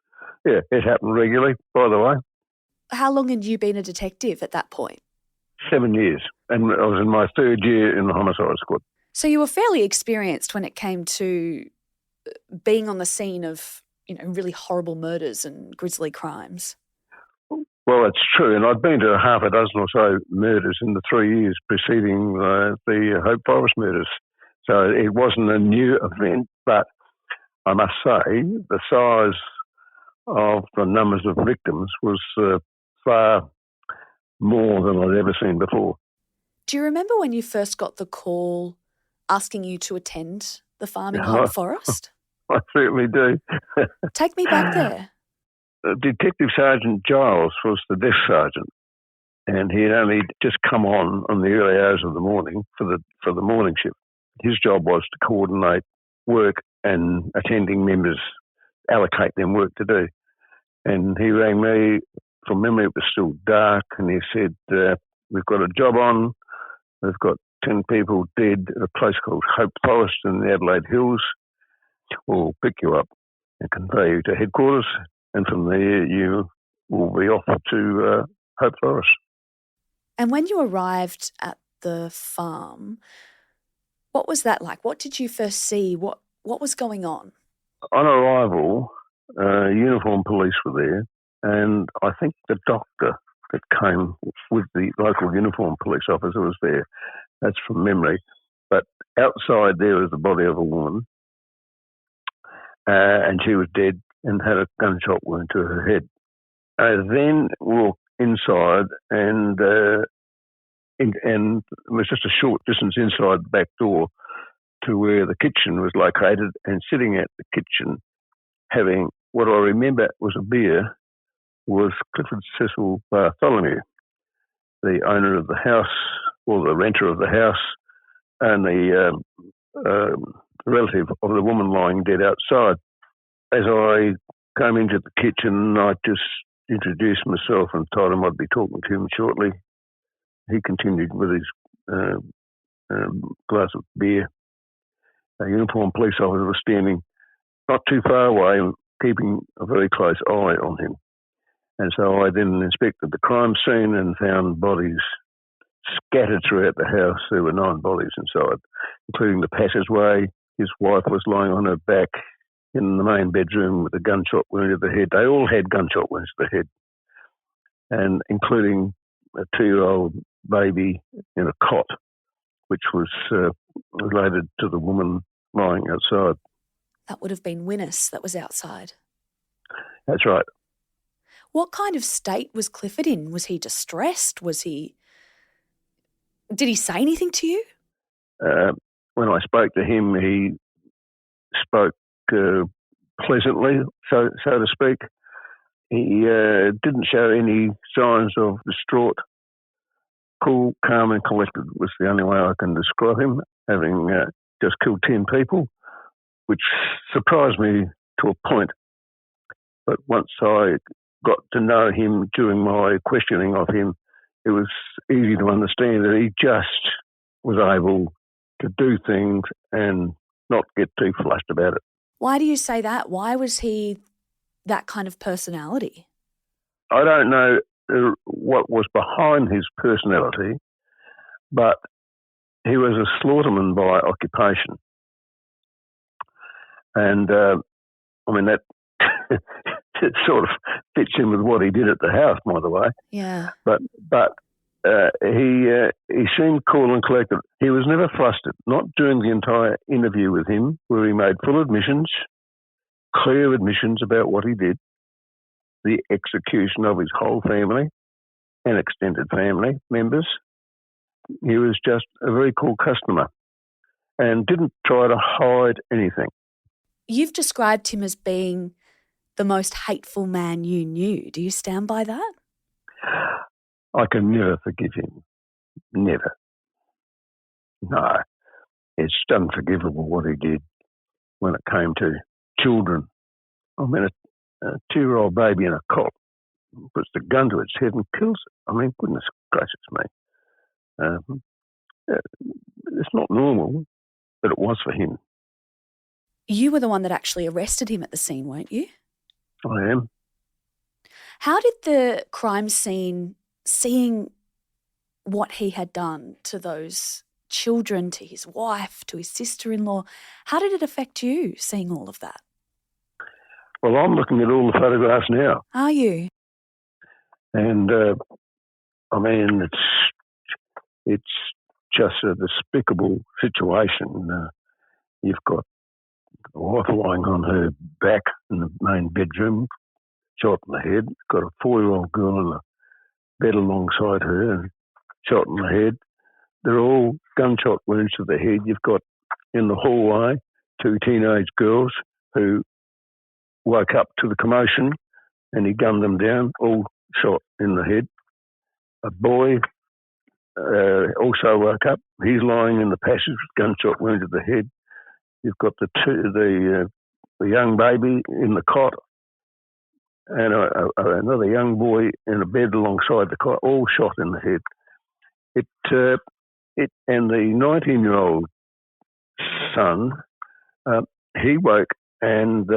Speaker 1: yeah, it happened regularly, by the way.
Speaker 3: How long had you been a detective at that point?
Speaker 1: 7 years, and I was in my third year in the homicide squad.
Speaker 3: So you were fairly experienced when it came to being on the scene of, really horrible murders and grisly crimes.
Speaker 1: Well, that's true, and I'd been to half a dozen or so murders in the 3 years preceding the Hope Forest murders. So it wasn't a new event, but I must say the size of the numbers of victims was far more than I'd ever seen before.
Speaker 3: Do you remember when you first got the call asking you to attend the farm in Hope Forest?
Speaker 1: I certainly do.
Speaker 3: Take me back there.
Speaker 1: Detective Sergeant Giles was the desk sergeant, and he had only just come on the early hours of the morning for the morning shift. His job was to coordinate work and attending members, allocate them work to do. And he rang me, from memory it was still dark, and he said, we've got a job on, we've got 10 people dead at a place called Hope Forest in the Adelaide Hills. We'll pick you up and convey you to headquarters, and from there you will be off to Hope Forest. And
Speaker 3: when you arrived at the farm, what was that like? What did you first see? What was going on?
Speaker 1: On arrival, uniformed police were there, and I think the doctor that came with the local uniformed police officer was there. That's from memory. But outside there was the body of a woman, and she was dead and had a gunshot wound to her head. Then walked inside, and it was just a short distance inside the back door to where the kitchen was located, and sitting at the kitchen having what I remember was a beer was Clifford Cecil Bartholomew, the owner of the house, or the renter of the house, and the relative of the woman lying dead outside. As I came into the kitchen, I just introduced myself and told him I'd be talking to him shortly. He continued with his glass of beer. A uniformed police officer was standing not too far away, keeping a very close eye on him. And so I then inspected the crime scene and found bodies scattered throughout the house. There were 9 bodies inside, including the passageway. His wife was lying on her back in the main bedroom with a gunshot wound to the head. They all had gunshot wounds to the head, and including a 2-year-old baby in a cot, which was related to the woman lying outside.
Speaker 3: That would have been Winnis that was outside.
Speaker 1: That's right.
Speaker 3: What kind of state was Clifford in? Was he distressed? Did he say anything to you?
Speaker 1: When I spoke to him, he spoke pleasantly, so to speak. He didn't show any signs of distraught. Cool, calm and collected was the only way I can describe him, having just killed 10 people, which surprised me to a point. But once I got to know him during my questioning of him, it was easy to understand that he just was able to do things and not get too flushed about it.
Speaker 3: Why do you say that? Why was he that kind of personality?
Speaker 1: I don't know what was behind his personality, but he was a slaughterman by occupation. And, that it sort of fits in with what he did at the house, by the way.
Speaker 3: Yeah.
Speaker 1: But he seemed cool and collected. He was never flustered, not during the entire interview with him, where he made full admissions, clear admissions about what he did, the execution of his whole family and extended family members. He was just a very cool customer and didn't try to hide anything.
Speaker 3: You've described him as being the most hateful man you knew. Do you stand by that?
Speaker 1: I can never forgive him. Never. No. It's unforgivable what he did when it came to children. A 2-year-old baby in a cot puts the gun to its head and kills it. Goodness gracious me. It's not normal, but it was for him.
Speaker 3: You were the one that actually arrested him at the scene, weren't you?
Speaker 1: I am.
Speaker 3: How did the crime scene, seeing what he had done to those children, to his wife, to his sister-in-law, how did it affect you, seeing all of that?
Speaker 1: Well, I'm looking at all the photographs now.
Speaker 3: Are you?
Speaker 1: And, it's just a despicable situation. You've got the wife lying on her back in the main bedroom, shot in the head. Got a 4-year-old girl in the bed alongside her and shot in the head. They're all gunshot wounds to the head. You've got in the hallway 2 teenage girls who woke up to the commotion and he gunned them down, all shot in the head. A boy also woke up. He's lying in the passage with gunshot wound to the head. You've got the young baby in the cot and another young boy in a bed alongside the cot, all shot in the head. And the 19-year-old son, he woke and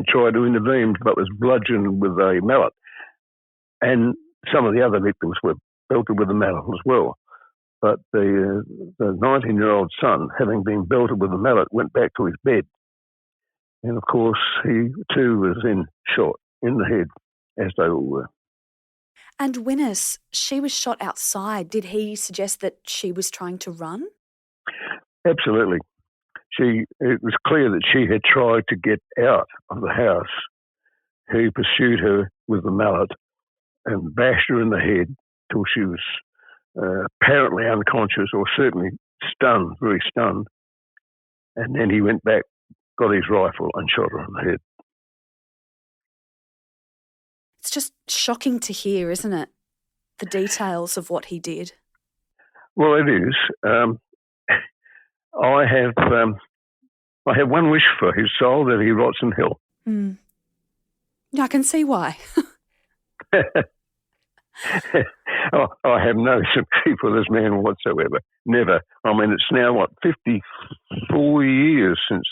Speaker 1: tried to intervene, but was bludgeoned with a mallet. And some of the other victims were belted with a mallet as well. But the 19-year-old son, having been belted with a mallet, went back to his bed. And, of course, he too was then shot in the head, as they all were.
Speaker 3: And Winnis, she was shot outside. Did he suggest that she was trying to run?
Speaker 1: Absolutely. It was clear that she had tried to get out of the house. He pursued her with the mallet and bashed her in the head till she was apparently unconscious or certainly stunned, very stunned. And then he went back, got his rifle and shot her in the head.
Speaker 3: It's just shocking to hear, isn't it? The details of what he did.
Speaker 1: Well, it is. I have one wish for his soul, that he rots in hell.
Speaker 3: Mm. I can see why.
Speaker 1: I have no sympathy for this man whatsoever. Never. It's now 54 years since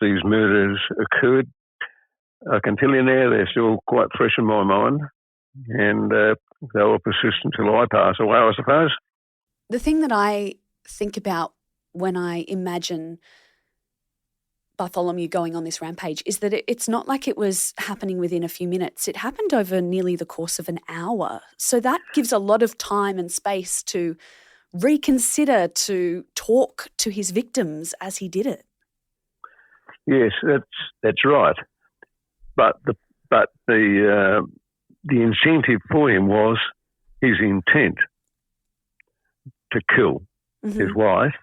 Speaker 1: these murders occurred. I can tell you now they're still quite fresh in my mind, and they will persist until I pass away, I suppose.
Speaker 3: The thing that I think about when I imagine Bartholomew going on this rampage is that it's not like it was happening within a few minutes. It happened over nearly the course of an hour. So that gives a lot of time and space to reconsider, to talk to his victims as he did it.
Speaker 1: Yes, that's right. But the incentive for him was his intent to kill his wife,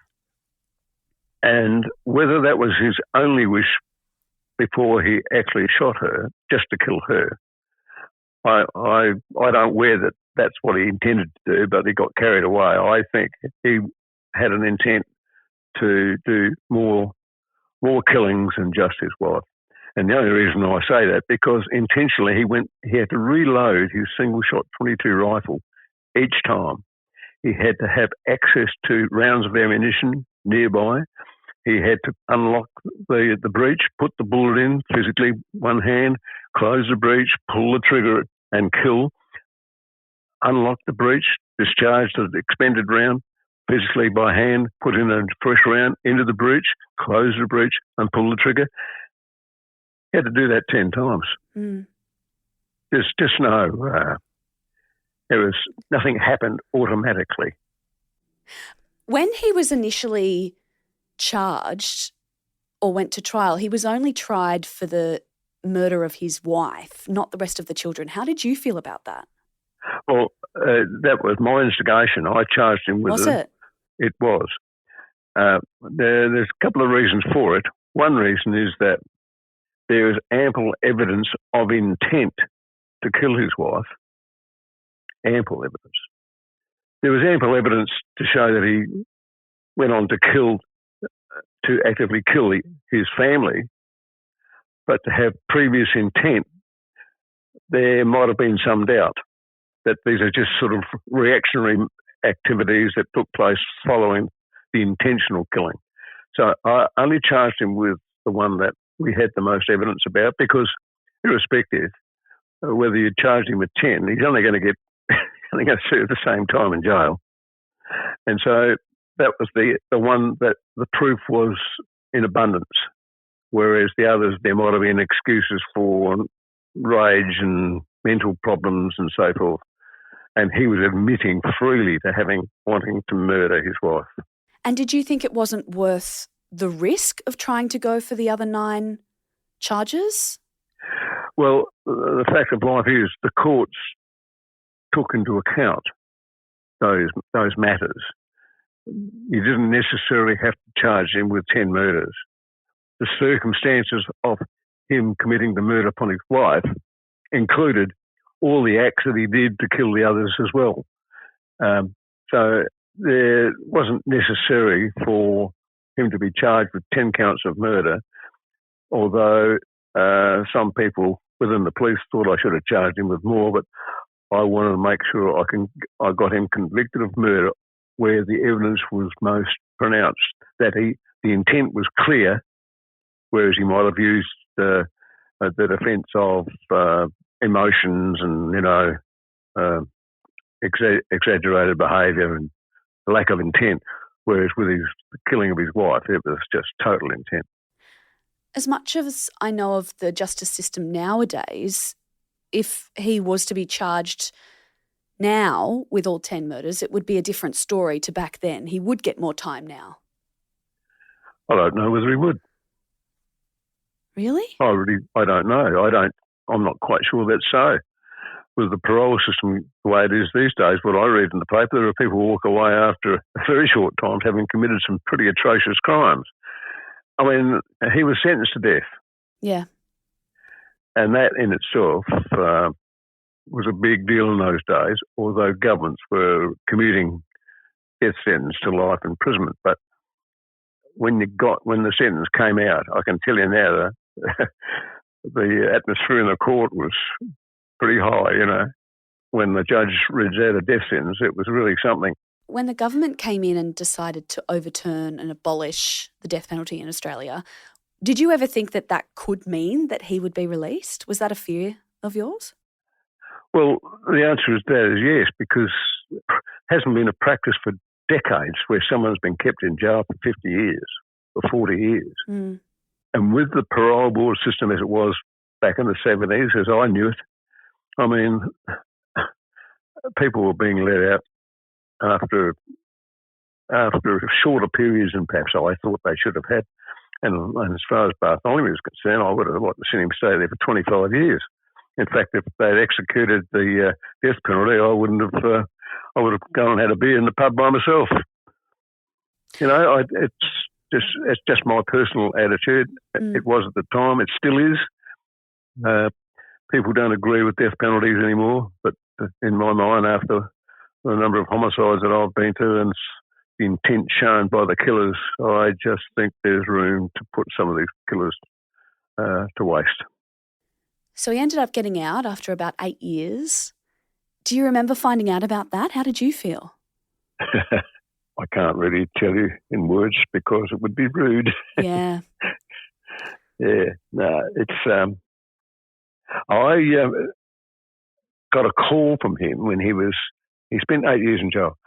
Speaker 1: and whether that was his only wish before he actually shot her, just to kill her. I don't wear that that's what he intended to do, but he got carried away. I think he had an intent to do more killings than just his wife. And the only reason I say that, because intentionally he had to reload his single-shot .22 rifle each time. He had to have access to rounds of ammunition nearby. He had to unlock the breech, put the bullet in physically, one hand, close the breech, pull the trigger and kill, unlock the breech, discharge the expended round physically by hand, put in a fresh round into the breech, close the breech and pull the trigger. He had to do that 10 times. There's just nothing happened automatically.
Speaker 3: When he was initially charged or went to trial, he was only tried for the murder of his wife, not the rest of the children. How did you feel about that?
Speaker 1: Well, that was my instigation. I charged him with it.
Speaker 3: Was it?
Speaker 1: It was. There's a couple of reasons for it. One reason is that there is ample evidence of intent to kill his wife. Ample evidence. There was ample evidence to show that he went on to actively kill his family, but to have previous intent, there might have been some doubt that these are just sort of reactionary activities that took place following the intentional killing. So I only charged him with the one that we had the most evidence about, because irrespective of whether you charged him with 10, he's only going to serve the same time in jail. And so that was the one that the proof was in abundance, whereas the others, there might have been excuses for rage and mental problems and so forth. And he was admitting freely to wanting to murder his wife.
Speaker 3: And did you think it wasn't worth the risk of trying to go for the other 9 charges?
Speaker 1: Well, the fact of life is the courts took into account those matters. You didn't necessarily have to charge him with 10 murders. The circumstances of him committing the murder upon his wife included all the acts that he did to kill the others as well. So there wasn't necessary for him to be charged with 10 counts of murder, although some people within the police thought I should have charged him with more, but I wanted to make sure I got him convicted of murder where the evidence was most pronounced, that the intent was clear, whereas he might have used the defence of emotions and, exaggerated behaviour and lack of intent, whereas with the killing of his wife, it was just total intent.
Speaker 3: As much as I know of the justice system nowadays, if he was to be charged now with all 10 murders, it would be a different story to back then. He would get more time now.
Speaker 1: I don't know whether he would.
Speaker 3: Really?
Speaker 1: I don't know. I'm not quite sure that's so. With the parole system the way it is these days, what I read in the paper, there are people who walk away after a very short time having committed some pretty atrocious crimes. I mean, he was sentenced to death.
Speaker 3: Yeah.
Speaker 1: And that in itself was a big deal in those days, although governments were commuting death sentence to life imprisonment. But when the sentence came out, I can tell you now that the atmosphere in the court was pretty high, When the judge reads out a death sentence, it was really something.
Speaker 3: When the government came in and decided to overturn and abolish the death penalty in Australia, did you ever think that could mean that he would be released? Was that a fear of yours?
Speaker 1: Well, the answer is yes, because it hasn't been a practice for decades where someone's been kept in jail for 50 years or 40 years.
Speaker 3: Mm.
Speaker 1: And with the parole board system as it was back in the 70s, as I knew it, I mean, people were being let out after shorter periods than perhaps I thought they should have had. And as far as Bartholomew is concerned, I would have liked to see him stay there for 25 years. In fact, if they'd executed the death penalty, I would have gone and had a beer in the pub by myself. It's just my personal attitude. It was at the time. It still is. People don't agree with death penalties anymore, but in my mind, after the number of homicides that I've been to and the intent shown by the killers, I just think there's room to put some of these killers to waste.
Speaker 3: So he ended up getting out after about 8 years. Do you remember finding out about that? How did you feel?
Speaker 1: I can't really tell you in words because it would be rude.
Speaker 3: Yeah.
Speaker 1: Yeah. No, it's... I got a call from him when he spent 8 years in jail.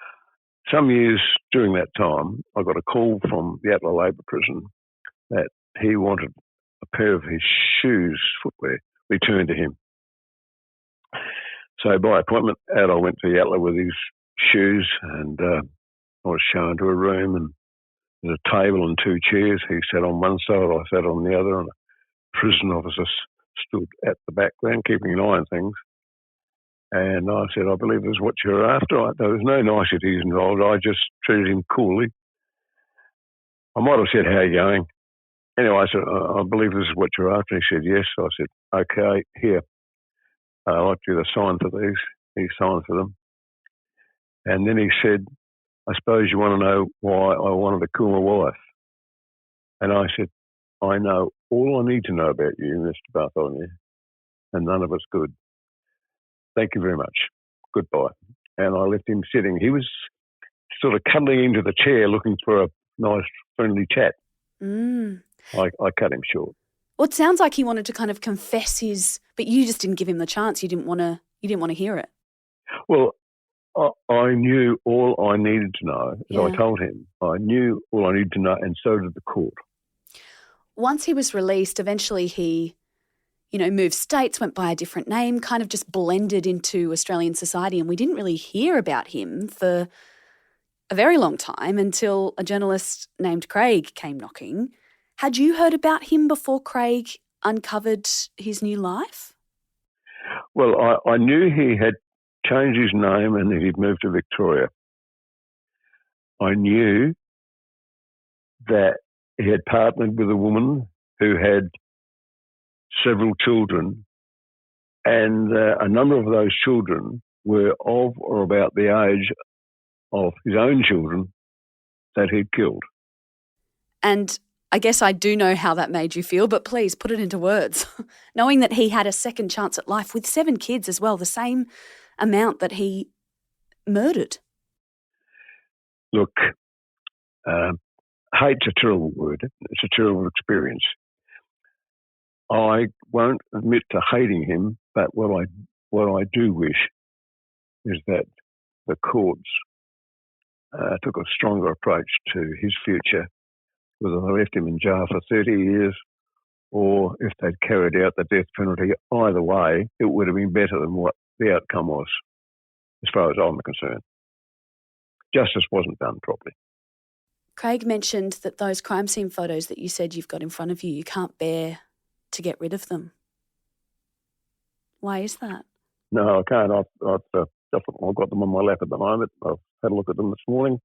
Speaker 1: Some years during that time, I got a call from the Adelaide Labour Prison that he wanted a pair of his shoes, footwear, returned to him. So by appointment, out I went to the Adelaide with his shoes, and I was shown to a room, and there's a table and 2 chairs. He sat on one side, I sat on the other, and a prison officer stood at the background keeping an eye on things. And I said, I believe this is what you're after. There was no niceties involved. I just treated him coolly. I might have said, how are you going? Anyway, I said, I believe this is what you're after. He said, yes. I said, okay, here. I'd like you to sign for these. He signed for them. And then he said, I suppose you want to know why I wanted to kill my wife. And I said, I know all I need to know about you, Mr. Bartholomew, and none of it's good. Thank you very much. Goodbye. And I left him sitting. He was sort of cuddling into the chair looking for a nice, friendly chat. I cut him short.
Speaker 3: Well, it sounds like he wanted to kind of confess but you just didn't give him the chance. You didn't want to hear it.
Speaker 1: Well, I knew all I needed to know, as I told him. I knew all I needed to know, and so did the court.
Speaker 3: Once he was released, eventually he, moved states, went by a different name, kind of just blended into Australian society, and we didn't really hear about him for a very long time until a journalist named Craig came knocking. Had you heard about him before Craig uncovered his new life?
Speaker 1: Well, I knew he had changed his name and that he'd moved to Victoria. I knew that he had partnered with a woman who had several children, and a number of those children were of or about the age of his own children that he'd killed.
Speaker 3: And I guess I do know how that made you feel, but please put it into words. Knowing that he had a second chance at life with 7 kids as well, the same amount that he murdered.
Speaker 1: Look, hate's a terrible word. It's a terrible experience. I won't admit to hating him, but what I do wish is that the courts took a stronger approach to his future, whether they left him in jail for 30 years or if they'd carried out the death penalty. Either way, it would have been better than what the outcome was, as far as I'm concerned. Justice wasn't done properly.
Speaker 3: Craig mentioned that those crime scene photos that you said you've got in front of you, you can't bear to get rid of them. Why is that?
Speaker 1: No, I can't. I've got them on my lap at the moment. I've had a look at them this morning.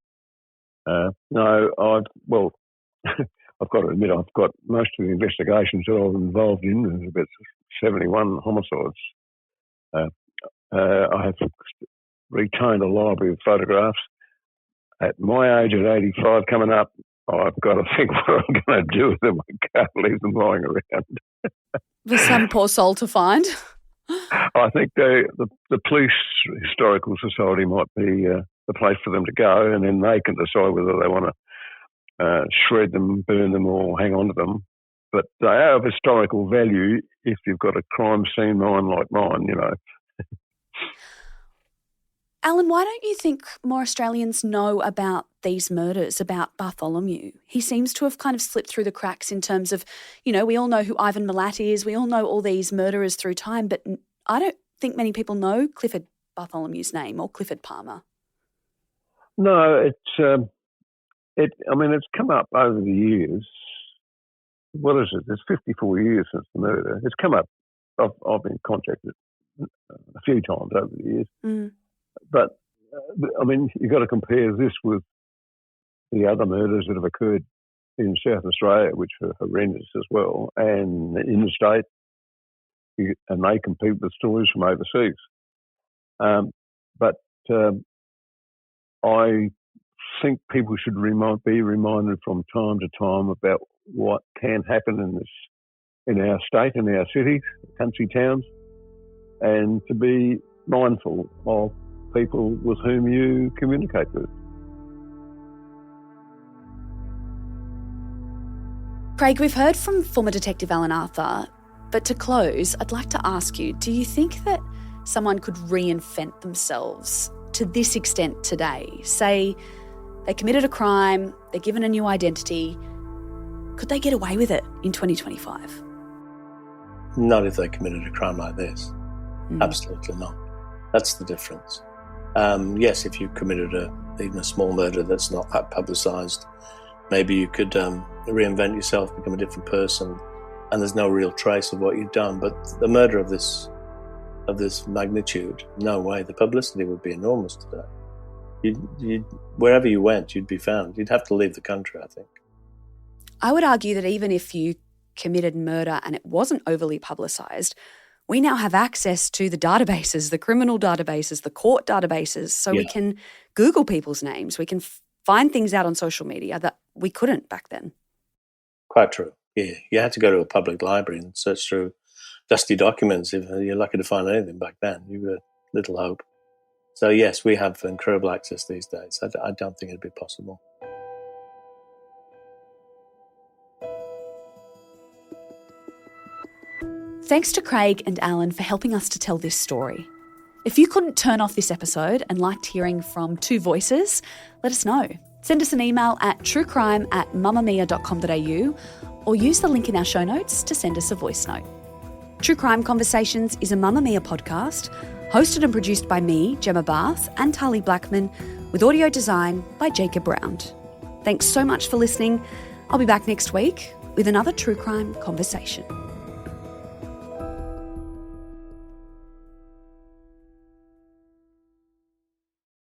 Speaker 1: I've got to admit, I've got most of the investigations that I was involved in. There's about 71 homicides. I have retained a library of photographs. At my age, at 85 coming up, I've got to think what I'm going to do with them. I can't leave them lying around.
Speaker 3: For some poor soul to find.
Speaker 1: I think the Police Historical Society might be the place for them to go, and then they can decide whether they want to shred them, burn them, or hang on to them. But they are of historical value if you've got a crime scene mine like mine,
Speaker 3: Alan, why don't you think more Australians know about these murders, about Bartholomew? He seems to have kind of slipped through the cracks in terms of, we all know who Ivan Milat is, we all know all these murderers through time, but I don't think many people know Clifford Bartholomew's name or Clifford Palmer.
Speaker 1: No, it's come up over the years, what is it? It's 54 years since the murder. It's come up. I've been contacted a few times over the years.
Speaker 3: Mm.
Speaker 1: But, I mean, you've got to compare this with the other murders that have occurred in South Australia, which are horrendous as well, and in the state, and they compete with stories from overseas. But I think people should be reminded from time to time about what can happen in our state, in our cities, country towns, and to be mindful of people with whom you communicate with.
Speaker 3: Craig, we've heard from former Detective Alan Arthur, but to close, I'd like to ask you, do you think that someone could reinvent themselves to this extent today? Say they committed a crime, they're given a new identity. Could they get away with it in 2025?
Speaker 4: Not if they committed a crime like this. Absolutely not. That's the difference. Yes, if you committed even a small murder that's not that publicised, maybe you could reinvent yourself, become a different person, and there's no real trace of what you've done. But the murder of this magnitude, no way. The publicity would be enormous today. You'd wherever you went, you'd be found. You'd have to leave the country, I think.
Speaker 3: I would argue that even if you committed murder and it wasn't overly publicised, we now have access to the databases, the criminal databases, the court databases, so we can Google people's names. We can find things out on social media that we couldn't back then.
Speaker 4: Quite true. Yeah, you had to go to a public library and search through dusty documents. If you're lucky to find anything back then, you had little hope. So yes, we have incredible access these days. I don't think it'd be possible.
Speaker 3: Thanks to Craig and Alan for helping us to tell this story. If you couldn't turn off this episode and liked hearing from two voices, let us know. Send us an email at truecrime@mamamia.com.au or use the link in our show notes to send us a voice note. True Crime Conversations is a Mamamia podcast, hosted and produced by me, Gemma Barth, and Tali Blackman, with audio design by Jacob Round. Thanks so much for listening. I'll be back next week with another True Crime Conversation.